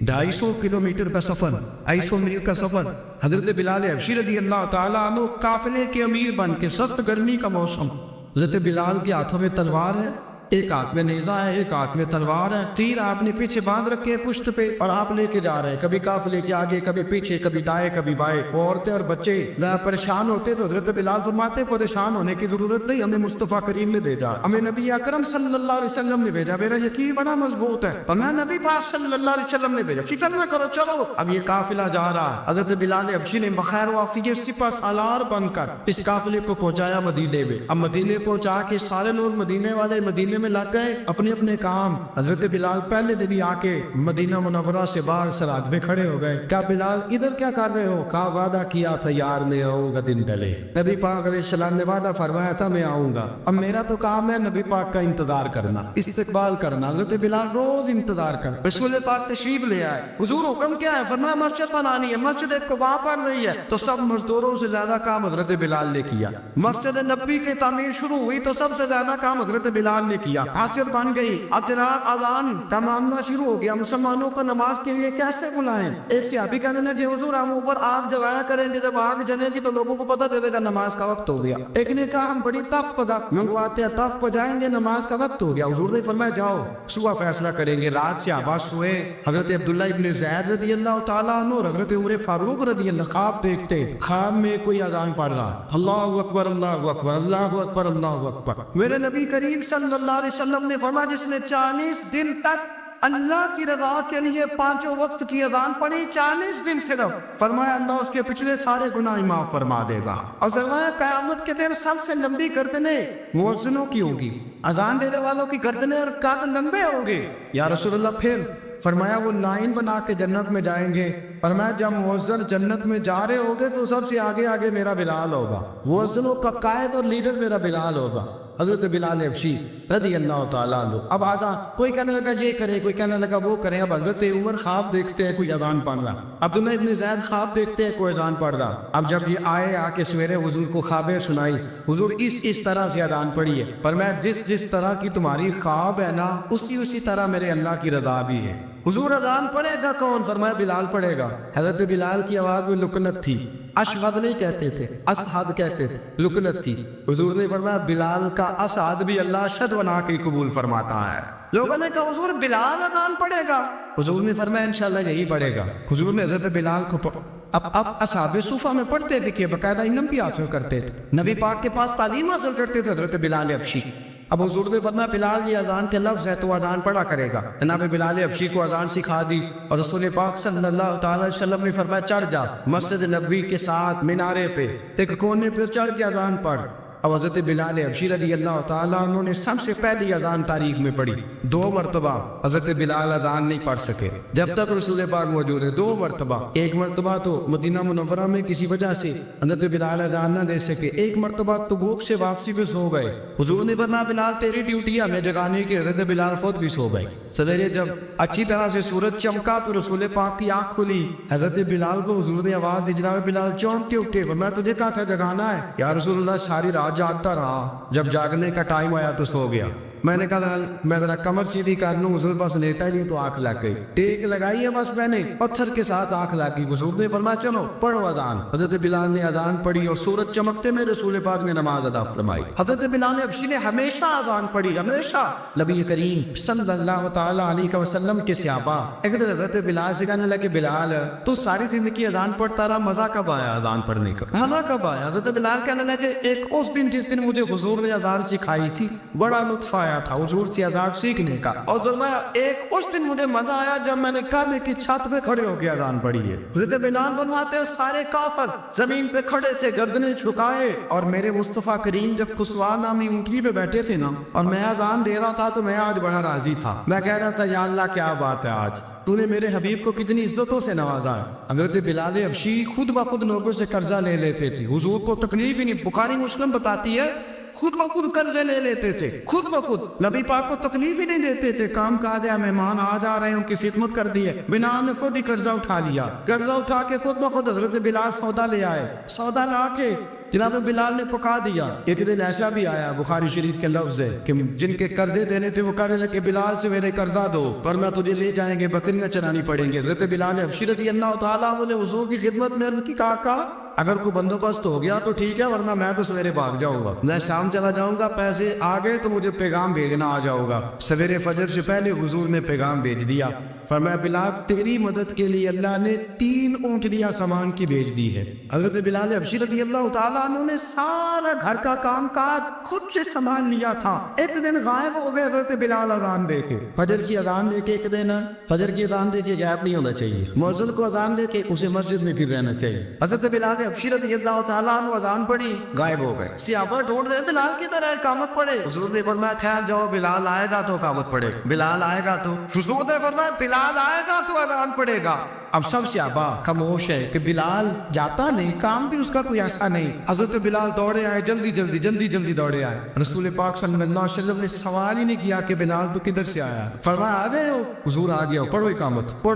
250 کلومیٹر کا سفر، 250 میل کا سفر۔ حضرت بلال حبشی رضی اللہ تعالیٰ عنہ قافلے کے امیر بن کے، سخت گرمی کا موسم، حضرت بلال کے ہاتھوں میں تلوار ہے، ایک ہاتھ میں نیزہ ہے، ایک ہاتھ میں تلوار ہے، تیر آپ نے پیچھے باندھ رکھے پشت پہ اور آپ لے کے جا رہے ہیں، کبھی قافلے کے آگے کبھی پیچھے، کبھی دائیں کبھی بائیں۔ وہ عورتیں اور بچے پریشان ہوتے تو حضرت بلال فرماتے پریشان ہونے کی ضرورت نہیں، ہمیں مصطفیٰ کریم نے بھیجا، ہمیں نبی اکرم صلی اللہ علیہ وسلم نے بھیجا، میرا یقین بڑا مضبوط ہے، اور میں نبی پاک صلی اللہ علیہ وسلم نے بھیجا، فکر نہ کرو چلو۔ اب یہ قافلہ جا رہا ہے، حضرت بلال حبشی نے بخیر و عافیت سپہ سالار بن کر اس قافلے کو پہنچایا مدینے میں۔ اب مدینے پہنچا کے سارے لوگ مدینے والے مدینے میں لگ گئے اپنے اپنے کام۔ حضرت بلال پہلے دن ہی آ کے مدینہ منورہ سے باہر سرحد میں کھڑے ہو گئے۔ کیا بلال ادھر کیا کر رہے ہو؟ کہا وعدہ کیا تھا یار میں آؤں گا دن پہلے، نبی پاک علیہ السلام نے وعدہ فرمایا تھا میں آؤں گا، اب میرا تو کام ہے نبی پاک کا انتظار کرنا، استقبال کرنا۔ حضرت بلال روز انتظار کر، رسول پاک تشریف لے آئے، حضور حکم کیا ہے؟ فرمایا مسجد بنانی ہے، مسجد قباء بن رہی ہے، تو سب مزدوروں سے زیادہ کام حضرت بلال نے کیا۔ مسجد نبوی کی تعمیر شروع ہوئی تو سب سے زیادہ کام حضرت بلال نے کیا، مسجد بن گئی۔ اب جناب اذان کا معاملہ شروع ہو گیا، مسلمانوں کو نماز کے لیے کیسے بلائیں؟ ایک صحابی کہنے لگے حضور ہم اوپر آگ جلایا کریں گے، جب آگ جلے گی تو لوگوں کو پتہ چلے گا نماز کا وقت ہو گیا۔ ایک نے کہا ہم بڑی تف منگواتے ہیں، تف بجائیں گے، نماز کا وقت ہو گیا۔ حضور نے فرمایا جاؤ صبح فیصلہ کریں گے۔ رات سے آباد سوئے، حضرت عبداللہ ابن زید رضی اللہ تعالیٰ عنہ اور حضرت عمر فاروق رضی اللہ خواب دیکھتے، خواب میں کوئی اذان پڑھ رہا، اللہ اکبر اللہ اکبر اللہ اکبر اللہ اکبر۔ میرے نبی کریم صلی اللہ علیہ وسلم نے فرمایا جس نے 40 دن تک اللہ کی رضا کے لیے 5 وقت کی اذان پڑھی، 40 دن صرف، فرمایا اللہ اس کے پچھلے سارے گناہ معاف فرما دے گا۔ اور فرمایا قیامت کے دن سب سے لمبی گردنیں مؤذنوں کی ہوں گی، اذان دینے والوں کی گردنیں اور قد لمبے ہوں گے۔ یا رسول اللہ پھر فرمایا وہ لائن بنا کے جنت میں جائیں گے، فرمایا جب مؤذن جنت میں جا رہے ہوگے تو سب سے آگے آگے میرا بلال ہوگا، مؤذنوں کا قائد اور لیڈر میرا بلال ہوگا، حضرت بلال حبشی رضی اللہ تعالیٰ عنہ۔ اب آزان کوئی کہنے لگا یہ کرے، کوئی کہنے لگا وہ کرے۔ اب حضرت عمر خواب دیکھتے ہیں کوئی اذان پڑھ رہا، عبداللہ ابن زید خواب دیکھتے ہیں کوئی اذان پڑھ رہا۔ اب جب یہ آئے آ کے سویرے حضور کو خوابیں سنائی، حضور اس طرح سے اذان پڑھی ہے، فرمایا جس طرح کی تمہاری خواب ہے نا اسی طرح میرے اللہ کی رضا بھی ہے۔ حضور اذان پڑھے گا کون؟ فرمایا بلال پڑھے گا۔ حضرت بلال کی آواز میں لکنت تھی، اشہد نہیں کہتے تھے، اسہد کہتے تھے، لکنت تھی۔ حضور نے فرمایا بلال کا اسہد بھی اللہ اشہد بنا کے قبول فرماتا ہے۔ لوگوں نے کہا حضور بلال اذان پڑھے گا؟ حضور نے فرمایا انشاءاللہ یہی پڑھے گا۔ حضور نے حضرت بلال کو اب اصحاب صوفہ میں پڑھتے تھے کہ باقاعدہ علم بھی حاصل کرتے تھے، نبی پاک کے پاس تعلیم حاصل کرتے تھے حضرت بلال حبشی۔ اب حضور نے فرمایا بلال یہ اذان کے لفظ ہے تو اذان پڑھا کرے گا۔ جناب بلال حبشی کو اذان سکھا دی اور رسول پاک صلی اللہ تعالی علیہ وسلم نے فرمایا چڑھ جا مسجد نبوی کے ساتھ مینارے پہ ایک کونے پہ چڑھ کے اذان پڑھ۔ اب حضرت بلال حبشی رضی اللہ تعالیٰ عنہ نے سب سے پہلی اذان تاریخ میں پڑھی. 2 مرتبہ حضرت بلال اذان نہیں پڑھ سکے جب تک رسول پاک موجود ہے. 2 مرتبہ. ایک مرتبہ تو مدینہ منورہ میں کسی وجہ سے حضرت بلال اذان نہ دے سکے. ایک مرتبہ تبوک سے واپسی پہ سو گئے. حضور نے فرمایا بلال تیری ڈیوٹی ہے ہمیں جگانے کی. حضرت بلال خود بھی سو گئے. سویرے جب اچھی طرح سے سورج چمکا تو رسول پاک کی آنکھ کھلی. حضرت بلال کو حضور نے آواز دی جناب بلال چونک کے اٹھے. میں تجھے کہا تھا جگانا ہے. یا رسول اللہ ساری رات جاگتا رہا, جب جاگنے کا ٹائم آیا تو سو گیا. میں نے کہا میں ذرا کمر سیدھی کر لوں. حضور پاس لیٹا ہی نہیں تو آنکھ لگ گئی. ٹیک لگائی ہے بس میں نے, پتھر کے ساتھ آنکھ لگ گئی. حضور نے فرمایا چلو پڑھو اذان. حضرت بلال نے اذان پڑھی اور سورج چمکتے میں رسول پاک نے نماز ادا فرمائی. حضرت بلال حبشی نے ہمیشہ اذان پڑھی, ہمیشہ. نبی کریم صلی اللہ تعالی علیہ وسلم کے صحابہ ایک دن حضرت بلال سے کہنے لگے بلال تو ساری زندگی اذان پڑھتا رہا, مزہ کب آیا اذان پڑھنے کا, مزہ کب آیا؟ حضرت بلال کہنے لگے ایک اس دن جس دن مجھے حضور نے اذان سکھائی تھی بڑا لطف آیا تھا حضور سے اذان سیکھنے کا. اور فرمایا ایک اس دن مجھے مزہ آیا جب میں نے کعبے کی چھت پہ کھڑے ہو کے اذان پڑھی ہے. حضرت بلال فرماتے ہیں سارے کافر زمین پہ کھڑے تھے گردنیں جھکائے, اور میرے مصطفیٰ کریم جب قصویٰ نامی اونٹنی پہ بیٹھے تھے نا اور میں اذان دے رہا تھا تو میں آج بڑا راضی تھا. میں کہہ رہا تھا یا اللہ کیا بات ہے, آج تو نے میرے حبیب کو کتنی عزتوں سے نوازا ہے. حضرت بلال حبشی خود بخود لوگوں سے قرضہ لے لیتے تھے. حضور کو تکلیف ہی نہیں. بخاری مسلم بتاتی ہے خود بخود قرضے لے لیتے تھے, خود بخود. نبی پاک کو تکلیف ہی نہیں دیتے تھے. کام کاج ہے, مہمان آ جا رہے ہیں ان کی خدمت کر دی ہے. بلال نے خود ہی قرضہ اٹھا لیا. قرضہ اٹھا کے خود بخود حضرت بلال سودا لے آئے. سودا لا کے جناب بلال نے پکا دیا. ایک دن ایسا بھی آیا بخاری شریف کے لفظ ہے کہ جن کے قرضے دینے تھے وہ کہنے لگے بلال سے میرے قرضہ دو ورنہ تجھے لے جائیں گے, بکریاں چرانی پڑیں گے. حضرت بلال حبشی رضی اللہ تعالیٰ عنہ نے حضور کی خدمت میں عرض کی, کہا اگر کوئی بندوبست ہو گیا تو ٹھیک ہے ورنہ میں تو سویرے بھاگ جاؤں گا, میں شام چلا جاؤں گا. پیسے آ گئے تو مجھے پیغام بھیجنا آ جاؤں گا. سویرے فجر سے پہلے حضور نے پیغام بھیج دیا. فرمایا بلال تیری مدد کے لیے اللہ نے 3 اونٹنیاں سامان کی بھیج دی ہے. حضرت بلال حبشی رضی اللہ تعالیٰ عنہ نے سارا گھر کا کام کاج خود سے سامان لیا تھا. ایک دن غائب ہو گئے حضرت بلال اذان دے کے. فجر کی اذان دے کے ایک دن فجر کی اذان دے کے غائب نہیں ہونا چاہیے. مؤذن کو اذان دے کے اسے مسجد میں پھر رہنا چاہیے. حضرت بلال حبشی رضی اللہ تعالیٰ عنہ اذان پڑھی, غائب ہو گئے. صحابہ ڈھونڈ رہے بلال کی طرح اقامت پڑھے. حضور نے فرمایا ٹھہر جاؤ, بلال آئے گا تو اقامت پڑھے, بلال آئے گا تو. حضور نے فرمایا بلال آئے گا تو اذان پڑھے گا. اب سب صحابہ خاموش ہے کہ بلال جاتا نہیں, کام بھی اس کا کوئی ایسا نہیں. حضرت بلال دوڑے آئے, جلدی دوڑے آئے. رسول پاک صلی اللہ علیہ وسلم نے سوال ہی نہیں کیا کہ بلال تو کدھر سے آیا. فرمایا آ گئے ہو؟ حضور آ گیا ہو, پڑھو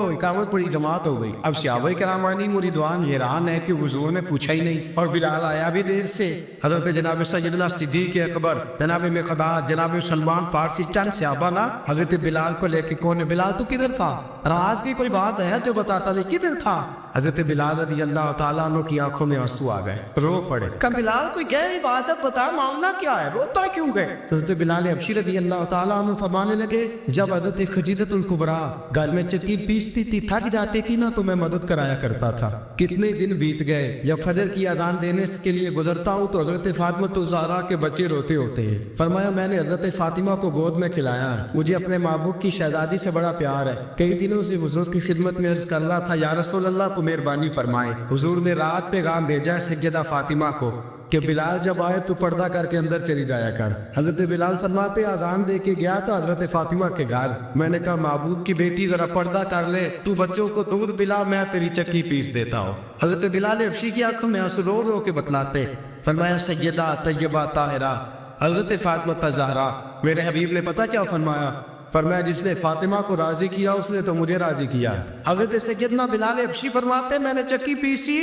اقامت پڑھی, جماعت ہو گئی. اب صحابہ کرام علی مریدوان حیران ہے کہ حضور نے پوچھا ہی نہیں اور بلال آیا بھی دیر سے. حضرت جناب سیدنا صدیق اکبر, جناب مقداد, جناب سلمان فارسی, چند صحابہ نا حضرت بلال کو لے کے کون بلال تو کدھر تھا, راز کی کوئی بات ہے جو بتاتا نہیں کدھر تھا. حضرت بلال رضی اللہ تعالیٰ عنہ کی آنکھوں میں آنسو آ گئے, رو پڑے. کہ بلال کوئی گہری بات ہے, بتا معاملہ کیا ہے, روتا کیوں گئے؟ حضرت بلال حبشی رضی اللہ تعالیٰ عنہ فرمانے لگے جب حضرت خدیجہ الکبریٰ گھر میں چکی پیستی تھی, تھک جاتی تھی نا تو میں مدد کرایا کرتا تھا. کتنے دن بیت گئے, جب فجر کی اذان دینے کے لیے گزرتا ہوں تو حضرت فاطمہ الزہرا کے بچے روتے ہوتے ہیں. فرمایا میں نے حضرت فاطمہ کو گود میں کھلایا, مجھے اپنے محبوب کی شہزادی سے بڑا پیار ہے. کئی دنوں سے حضور کی خدمت میں عرض کر رہا تھا یا رسول اللہ کو مہربانی فرمائے. حضور نے رات پیغام بھیجا سیدہ فاطمہ کو کہ بلال جب آئے تو پردہ کر کے اندر چلی جایا کر. حضرت بلال فرماتے اذان دے کے گیا تھا حضرت فاطمہ کے گھر. میں نے کہا محبوب کی بیٹی ذرا پردہ کر لے, تو بچوں کو دودھ پلا, میں تیری چکی پیس دیتا ہوں. حضرت بلال حبشی کی آنکھوں میں آنسو رو رو کے بتلاتے. فرمایا سیدہ طیبہ طاہرہ حضرت فاطمہ الزہرا, میرے حبیب نے پتہ کیا فرمایا؟ فرمایا جس نے فاطمہ کو راضی کیا اس نے تو مجھے راضی کیا. حضرت سیدنا بلال حبشی فرماتے میں نے چکی پیسی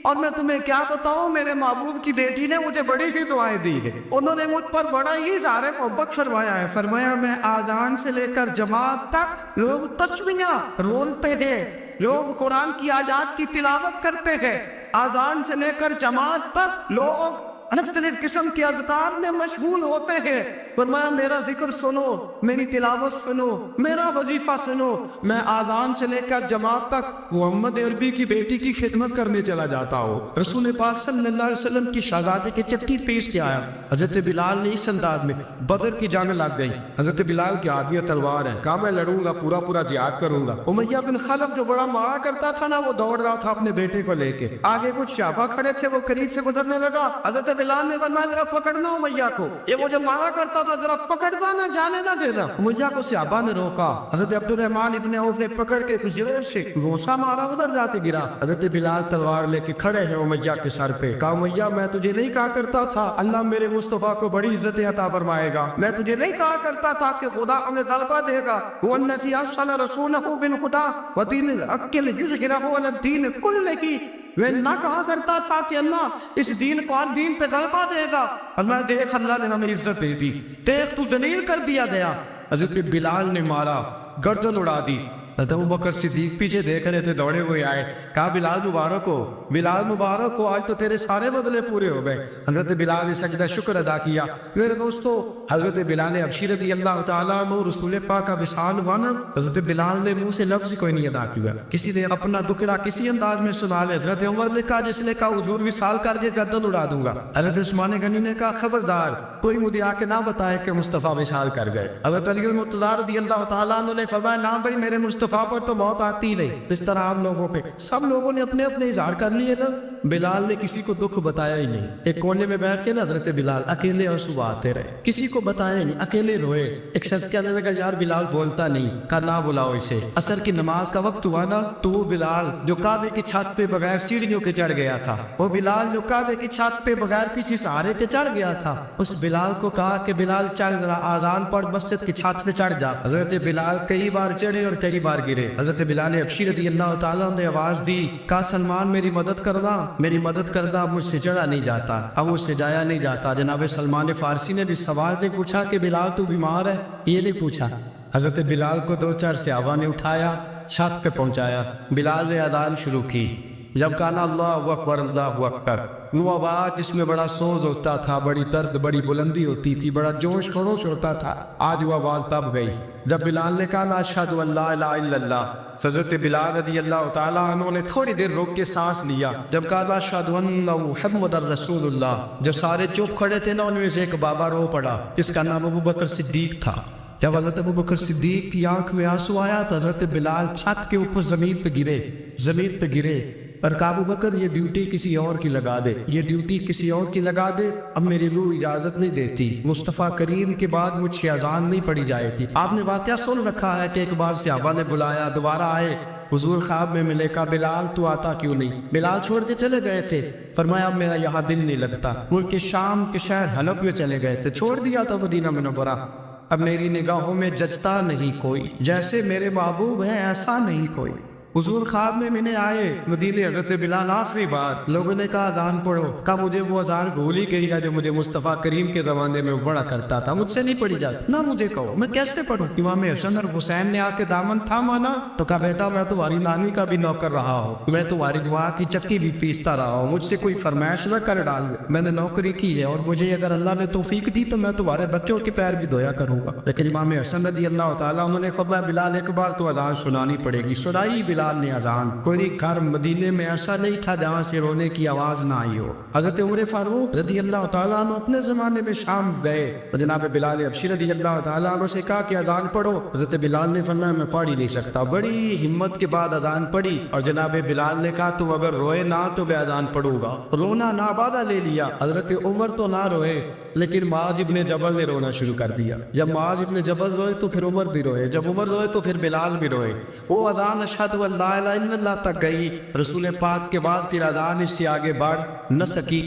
اور میں تمہیں کیا بتاؤں, میرے محبوب کی بیٹی نے مجھے بڑی ہی دعائیں دی ہے. انہوں نے مجھ پر بڑا ہی اظہار محبت فرمایا ہے. فرمایا میں آذان سے لے کر جماعت تک لوگ تسبیحاں رولتے تھے, لوگ قرآن کی آیات کی تلاوت کرتے ہیں. آذان سے لے کر جماعت تک لوگ مختلف قسم کے اذکار میں مشغول ہوتے ہیں. فرمایا میرا ذکر سنو، میری تلاوت سنو، میرا وظیفہ سنو، میں آذان سے لے کر جماعت تک محمد عربی کی بیٹی کی خدمت کرنے چلا جاتا ہوں۔ رسول پاک صلی اللہ علیہ وسلم کی شہزادے کی چٹھی پیش کیا ہے۔ حضرت بلال نے اس انداز میں، بدر کی جنگ لگ گئی، حضرت بلال کی ہاتھ میں تلوار ہے، کہا میں لڑوں گا، پورا جہاد کروں گا۔ امیہ بن خلف جو بڑا مارا کرتا تھا نا، وہ دوڑ رہا تھا اپنے بیٹے کو لے کے، آگے کچھ صحابہ کھڑے تھے، وہ قریب سے گزرنے لگا۔ حضرت بلال نے فرمایا ذرا پکڑنا امیہ کو، یہ مجھے مارا کرتا تھا، ذرا پکڑنا، نہ جانے نہ دینا۔ امیہ کو صحابہ نے روکا، حضرت عبد الرحمن ابن عوف نے پکڑ کے کچھ زور سے گھونسا مارا، ادھر جا کے گرا۔ حضرت بلال تلوار لے کے کھڑے ہیں امیہ کے سر پہ، کہا امیہ میں تجھے نہیں کہا کرتا تھا اللہ میرے مصطفیٰ کو بڑی عزت عطا فرمائے گا؟ میں تجھے نہیں کہا کرتا تھا کہ خدا ہمیں غلبہ دے گا؟ هو الذی ارسل رسولہ بالہدی ودین الحق لیظہرہ علی الدین کلہ کی، میں نہ کہا کرتا تھا کہ اللہ اس دین کو ہر دین پہ غلبہ دے گا؟ اللہ دیکھ، اللہ نے ہمیں عزت دے دی، دیکھ تو ذلیل کر دیا گیا۔ حضرت بلال نے مارا، گردن اڑا دی۔ حضرت ابوبکر صدیق پیچھے دیکھ رہے تھے، دوڑے ہوئے آئے، کہا بلال مبارک ہو، بلال مبارک ہو، آج تو تیرے سارے بدلے پورے ہو گئے۔ حضرت بلال نے سجدہ شکر ادا کیا۔ میرے دوستو، حضرت بلال حبشی رضی اللہ تعالیٰ عنہ رسول پاک کا وصال ہوا نا، حضرت بلال نے منہ سے لفظ کوئی نہیں ادا کیا، کسی نے اپنا دکڑا کسی انداز میں سنا لے۔ حضرت عمر نے کہا، جس نے کہا حضور وصال کر کے گردن اڑا دوں گا۔ حضرت عثمان غنی نے کہا خبردار کوئی مجھے آ کے نہ بتائے کہ مصطفیٰ وصال کر گئے۔ حضرت علی المرتضیٰ رضی اللہ تعالیٰ عنہ نے فرمایا نہ بھائی، میرے مصطفیٰ پر تو موت آتی نہیں، اس طرح آپ لوگوں پہ سب لوگوں نے اپنے اپنے اظہار کر لیے نا۔ بلال نے کسی کو دکھ بتایا ہی نہیں، ایک کونے میں بیٹھ کے نا حضرت بلال اکیلے آنسو آتے رہے، کسی کو بتایا نہیں، اکیلے روئے۔ ایک شخص کہنے لگا یار بلال بولتا نہیں، کہا نہ بلاؤ اسے۔ عصر کی نماز کا وقت ہوا نا، تو وہ بلال جو کعبے کی چھت پہ بغیر سیڑھیوں کے چڑھ گیا تھا، وہ بلال جو کعبے کی چھت پہ بغیر کسی سہارے کے چڑھ گیا تھا، اس بلال کو کہا کہ بلال چل ذرا آذان پڑھ، مسجد کی چھت پہ چڑھ جا۔ حضرت بلال کئی بار چڑھے اور کئی بار گرے۔ حضرت بلال حبشی رضی اللہ تعالیٰ نے آواز دی، کہا سلمان میری مدد کرنا، میری مدد کرنا، اب مجھ سے چڑھا نہیں جاتا، اب مجھ سے جایا نہیں جاتا۔ جناب سلمان فارسی نے بھی سوال نہیں پوچھا کہ بلال تو بیمار ہے، یہ نہیں پوچھا۔ حضرت بلال کو دو چار صحابہ نے اٹھایا، چھت پہ پہنچایا، بلال نے اذان شروع کی۔ جب کہا اللہ اکبر اللہ اکبر، وہ آواز جس میں بڑا سوز ہوتا تھا، بڑی درد، بڑی بلندی ہوتی تھی، بڑا جوش خروش ہوتا تھا، آج وہ آواز تب گئی جب بلال نے کہا اشہد ان لا الہ الا اللہ۔ حضرت بلال رضی اللہ تعالیٰ عنہ نے تھوڑی دیر روک کے سانس لیا، جب کہا اشہد ان محمد رسول اللہ، جب سارے چپ کھڑے تھے نا، ان میں سے ایک بابا رو پڑا، جس کا نام ابوبکر صدیق تھا۔ جب حضرت ابوبکر صدیق کی آنکھ میں آنسو آیا تو حضرت بلال چھت کے اوپر زمین پہ گرے اور کہا ابوبکر یہ ڈیوٹی کسی اور کی لگا دے، یہ ڈیوٹی کسی اور کی لگا دے، اب میری روح اجازت نہیں دیتی، مصطفیٰ کریم کے بعد مجھ سے اذان نہیں پڑھی جائے گی۔ آپ نے واقعہ سن رکھا ہے کہ ایک بار صحابہ نے بلایا، دوبارہ آئے، حضور خواب میں ملے، کہا بلال تو آتا کیوں نہیں؟ بلال چھوڑ کے چلے گئے تھے، فرمایا اب میرا یہاں دل نہیں لگتا، ملک شام کے شہر حلب میں چلے گئے تھے، چھوڑ دیا تھا مدینہ منورہ، اب میری نگاہوں میں جچتا نہیں کوئی، جیسے میرے محبوب ہیں ایسا نہیں کوئی۔ حضور خواب میں ملنے آئے مدینے، حضرت بلال آخری بار، لوگوں نے کہا اذان پڑھو، کہا مجھے وہ اذان بھول ہی گئی ہے جو مجھے مصطفیٰ کریم کے زمانے میں پڑھا کرتا تھا، مجھ سے نہیں پڑھی جاتی، نہ مجھے کہو میں کیسے پڑھوں؟ امام حسن اور حسین نے آ کے دامن تھاما نا، تو کہا بیٹا میں تمہاری نانی کا بھی نوکر رہا ہوں، میں تمہاری دعا کی چکی بھی پیستا رہا ہوں، مجھ سے کوئی فرمائش نہ کر ڈال، میں نے نوکری کی ہے اور مجھے اگر اللہ نے توفیق دی تو میں تمہارے بچوں کے پیر بھی دھویا کروں گا۔ لیکن امام حسن رضی اللہ تعالیٰ انہوں نے فرمایا بلال ایک بار تو اذان سنانی پڑے گی۔ سنائی بلال نے اذان، کوئی گھر مدینے میں ایسا نہیں تھا جہاں سے رونے کی آواز نہ آئی ہو۔ حضرت عمر فاروق رضی اللہ تعالیٰ عنہ اپنے زمانے میں شام گئے اور جناب بلال حبشی رضی اللہ تعالیٰ عنہ سے کہا کہ اذان پڑھو، حضرت بلال نے فرمایا میں پڑھ ہی نہیں سکتا، بڑی ہمت کے بعد اذان پڑھی اور جناب بلال نے کہا تم اگر روئے نہ تو میں اذان پڑھوں گا، رونا نابادا لے لیا۔ حضرت عمر تو نہ روئے لیکن معاذ ابن جبل نے رونا شروع کر دیا، جب معاذ ابن جبل روئے تو پھر عمر بھی روئے، جب عمر روئے تو پھر بلال بھی روئے۔ وہ اذان اشہد ان لا الہ الا اللہ تک گئی، رسول پاک کے بعد پھر اذان اس سے آگے بڑھ نہ سکی۔